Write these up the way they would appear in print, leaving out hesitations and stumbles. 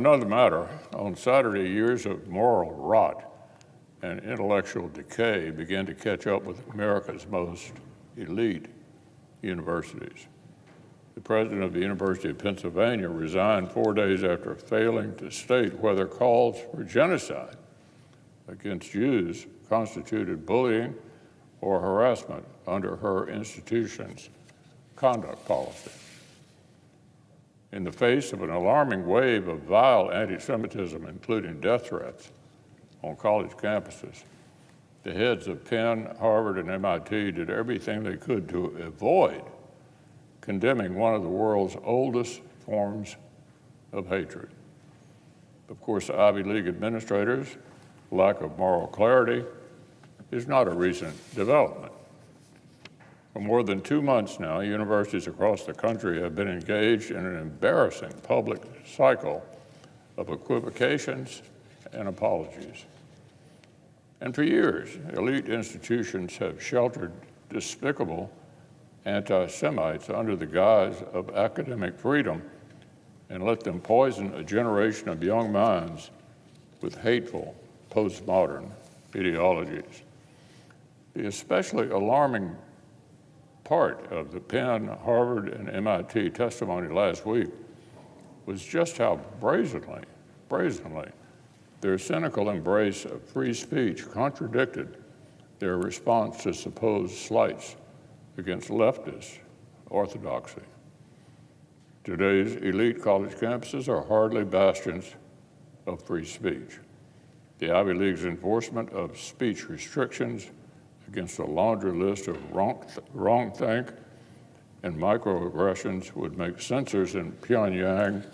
another matter, on Saturday, years of moral rot and intellectual decay began to catch up with America's most elite universities. The president of the University of Pennsylvania resigned 4 days after failing to state whether calls for genocide against Jews constituted bullying or harassment under her institution's conduct policy. In the face of an alarming wave of vile anti-Semitism, including death threats on college campuses, the heads of Penn, Harvard, and MIT did everything they could to avoid condemning one of the world's oldest forms of hatred. Of course, the Ivy League administrators' lack of moral clarity is not a recent development. For more than 2 months now, universities across the country have been engaged in an embarrassing public cycle of equivocations and apologies. And for years, elite institutions have sheltered despicable anti-Semites under the guise of academic freedom and let them poison a generation of young minds with hateful postmodern ideologies. The especially alarming part of the Penn, Harvard, and MIT testimony last week was just how brazenly, their cynical embrace of free speech contradicted their response to supposed slights against leftist orthodoxy. Today's elite college campuses are hardly bastions of free speech. The Ivy League's enforcement of speech restrictions against a laundry list of wrongthink and microaggressions would make censors in Pyongyang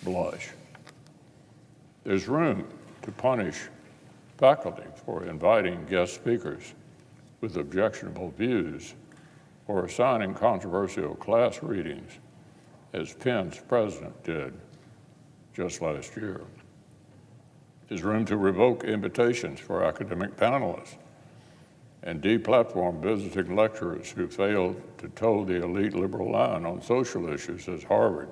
blush. There's room to punish faculty for inviting guest speakers with objectionable views or assigning controversial class readings, as Penn's president did just last year. There's room to revoke invitations for academic panelists and deplatform visiting lecturers who failed to toe the elite liberal line on social issues, as Harvard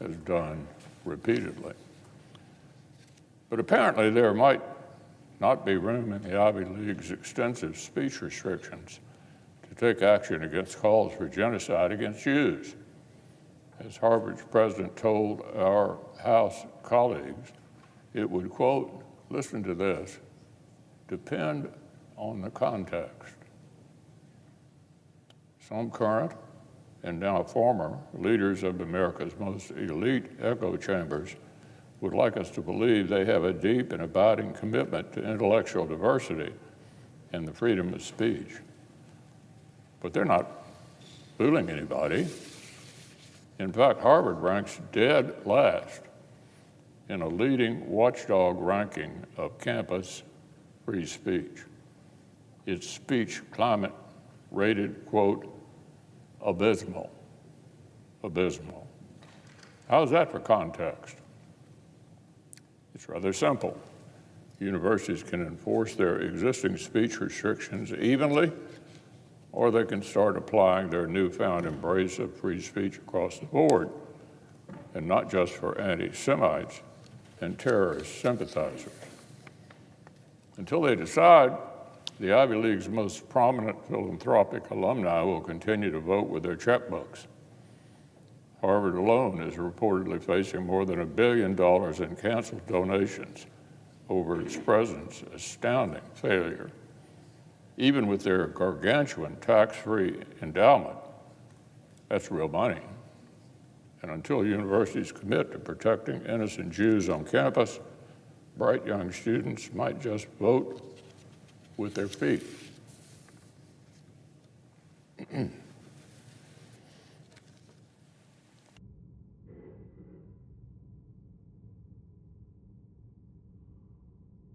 has done repeatedly. But apparently there might not be room in the Ivy League's extensive speech restrictions to take action against calls for genocide against Jews. As Harvard's president told our House colleagues, it would, quote, listen to this, depend on the context. Some current and now former leaders of America's most elite echo chambers would like us to believe they have a deep and abiding commitment to intellectual diversity and the freedom of speech. But they're not fooling anybody. In fact, Harvard ranks dead last in a leading watchdog ranking of campus free speech. Its speech climate rated, quote, abysmal. Abysmal. How's that for context? It's rather simple. Universities can enforce their existing speech restrictions evenly, or they can start applying their newfound embrace of free speech across the board, and not just for anti-Semites and terrorist sympathizers. Until they decide, the Ivy League's most prominent philanthropic alumni will continue to vote with their checkbooks. Harvard alone is reportedly facing more than $1 billion in canceled donations over its president's astounding failure. Even with their gargantuan tax-free endowment, that's real money. And until universities commit to protecting innocent Jews on campus, bright young students might just vote with their feet.